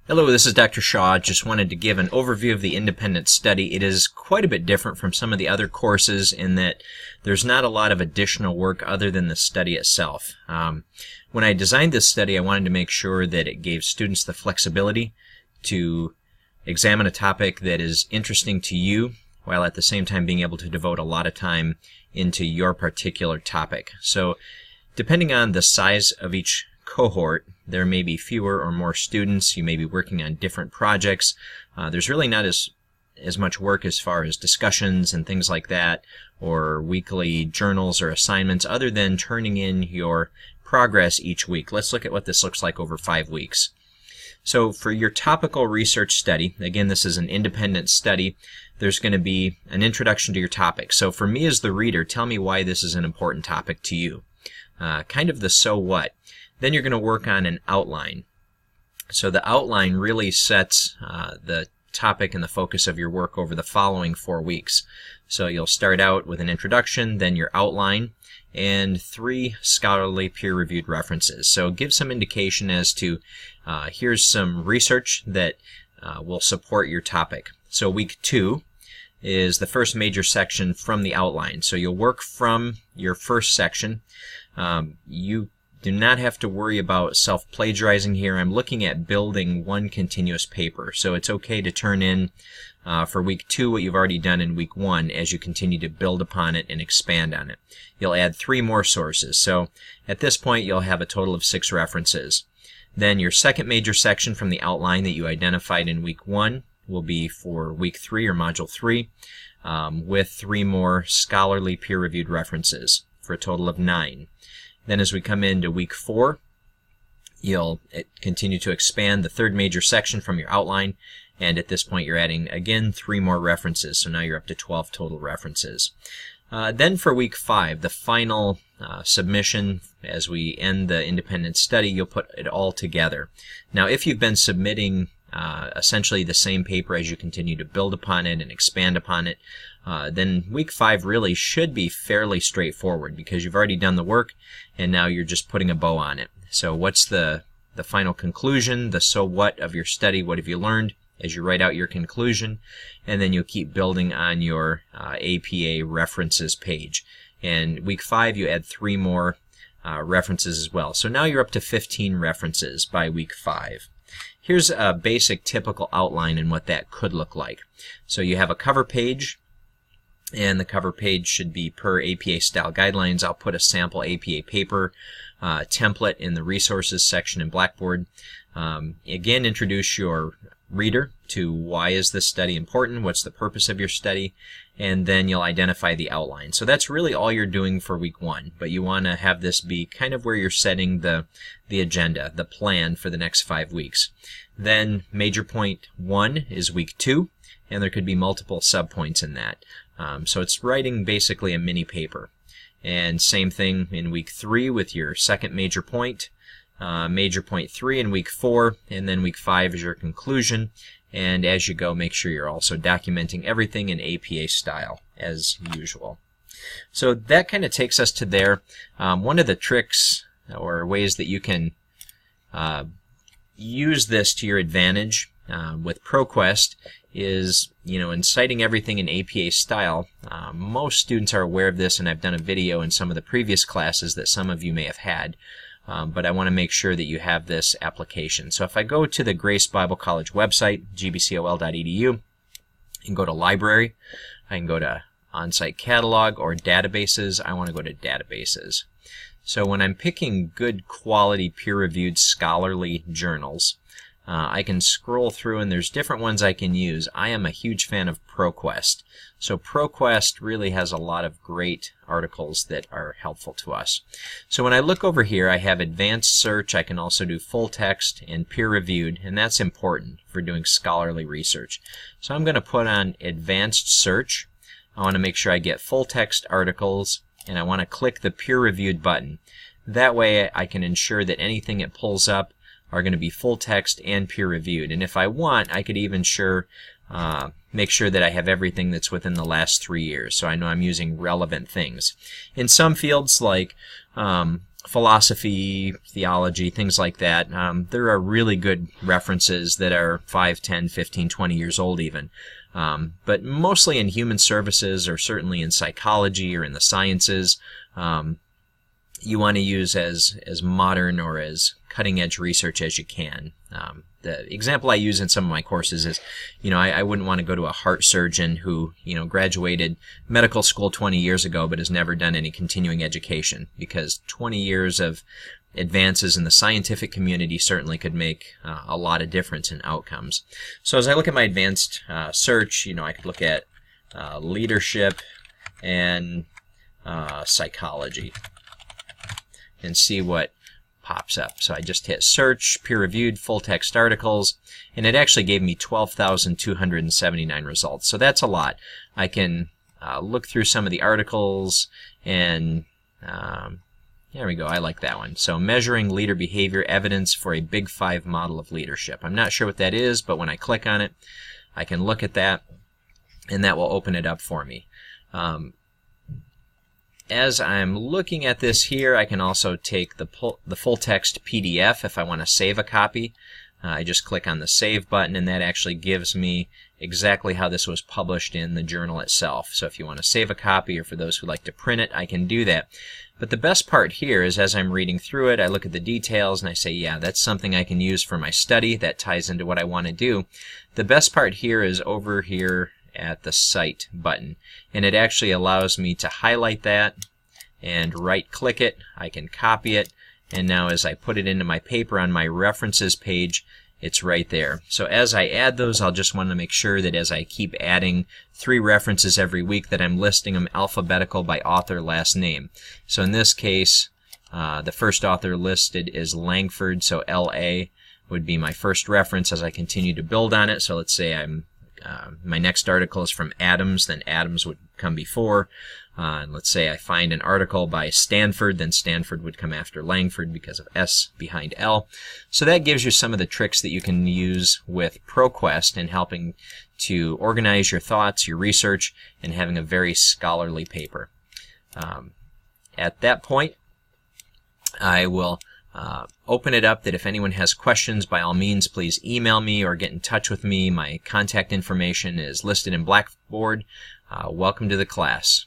Hello, this is Dr. Shaw. Just wanted to give an overview of the independent study. It is quite a bit different from some of the other courses in that there's not a lot of additional work other than the study itself. When I designed this study, I wanted to make sure that it gave students the flexibility to examine a topic that is interesting to you, while at the same time being able to devote a lot of time into your particular topic. So, depending on the size of each cohort, there may be fewer or more students. You may be working on different projects. There's really not as much work as far as discussions and things like that, or weekly journals or assignments, other than turning in your progress each week. Let's look at what this looks like over 5 weeks. So for your topical research study, again, this is an independent study, there's going to be an introduction to your topic. So for me as the reader, tell me why this is an important topic to you. Kind of the so what. Then you're going to work on an outline. So the outline really sets the topic and the focus of your work over the following 4 weeks. So you'll start out with an introduction, then your outline, and 3 scholarly peer-reviewed references. So give some indication as to here's some research that will support your topic. So week 2 is the first major section from the outline. So you'll work from your first section. You do not have to worry about self-plagiarizing here. I'm looking at building one continuous paper. So it's okay to turn in for week 2 what you've already done in week 1 as you continue to build upon it and expand on it. You'll add 3 more sources. So at this point you'll have a total of 6 references. Then your second major section from the outline that you identified in week 1 will be for week 3 or module 3 with 3 more scholarly peer-reviewed references for a total of 9. Then as we come into week 4, you'll continue to expand the third major section from your outline, and at this point you're adding, again, 3 more references, so now you're up to 12 total references. Then for week 5, the final submission, as we end the independent study, you'll put it all together. Now if you've been submitting essentially the same paper as you continue to build upon it and expand upon it, then week 5 really should be fairly straightforward because you've already done the work and now you're just putting a bow on it. So what's the final conclusion, the so what of your study? What have you learned as you write out your conclusion? And then you'll keep building on your APA references page. And week 5 you add 3 more references as well. So now you're up to 15 references by week 5. Here's a basic typical outline and what that could look like. So you have a cover page, and the cover page should be per APA style guidelines. I'll put a sample APA paper template in the resources section in Blackboard. Again, introduce your reader to why is this study important, what's the purpose of your study, and then you'll identify the outline. So that's really all you're doing for week 1, but you want to have this be kind of where you're setting the agenda, the plan for the next 5 weeks. Then major point 1 is week 2, and there could be multiple subpoints in that. So it's writing basically a mini paper. And same thing in week 3 with your second major point 3 in week 4, and then week 5 is your conclusion. And as you go, make sure you're also documenting everything in APA style as usual. So that kind of takes us to there. One of the tricks or ways that you can use this to your advantage with ProQuest is, in citing everything in APA style. Most students are aware of this, and I've done a video in some of the previous classes that some of you may have had. But I want to make sure that you have this application. So if I go to the Grace Bible College website, gbcol.edu, and go to Library, I can go to On-Site Catalog or Databases. I want to go to Databases. So when I'm picking good quality peer-reviewed scholarly journals, I can scroll through and there's different ones I can use. I am a huge fan of ProQuest. So ProQuest really has a lot of great articles that are helpful to us. So when I look over here, I have advanced search. I can also do full text and peer-reviewed, and that's important for doing scholarly research. So I'm going to put on advanced search. I want to make sure I get full text articles, and I want to click the peer-reviewed button. That way I can ensure that anything it pulls up are going to be full text and peer-reviewed. And if I want, I could even make sure that I have everything that's within the last 3 years, so I know I'm using relevant things. In some fields like philosophy, theology, things like that. There are really good references that are 5, 10, 15, 20 years old even. But mostly in human services, or certainly in psychology or in the sciences, you want to use as modern or as cutting-edge research as you can. The example I use in some of my courses is, I wouldn't want to go to a heart surgeon who, graduated medical school 20 years ago but has never done any continuing education, because 20 years of advances in the scientific community certainly could make a lot of difference in outcomes. So as I look at my advanced search, I could look at leadership and psychology and see what pops up. So I just hit search, peer-reviewed, full-text articles, and it actually gave me 12,279 results. So that's a lot. I can look through some of the articles, and there we go. I like that one. So measuring leader behavior, evidence for a Big Five model of leadership. I'm not sure what that is, but when I click on it, I can look at that, and that will open it up for me. As I'm looking at this here, I can also take the full text PDF if I want to save a copy. I just click on the Save button, and that actually gives me exactly how this was published in the journal itself. So if you want to save a copy, or for those who like to print it, I can do that. But the best part here is, as I'm reading through it, I look at the details and I say, yeah, that's something I can use for my study. That ties into what I want to do. The best part here is over here at the Cite button, and it actually allows me to highlight that and right click it. I can copy it, and now as I put it into my paper on my references page, it's right there. So as I add those, I'll just want to make sure that as I keep adding 3 references every week, that I'm listing them alphabetical by author last name. So in this case, the first author listed is Langford, so LA would be my first reference as I continue to build on it. So let's say my next article is from Adams, then Adams would come before. And let's say I find an article by Stanford, then Stanford would come after Langford because of S behind L. So that gives you some of the tricks that you can use with ProQuest in helping to organize your thoughts, your research, and having a very scholarly paper. At that point, I will open it up that if anyone has questions, by all means, please email me or get in touch with me. My contact information is listed in Blackboard. Welcome to the class.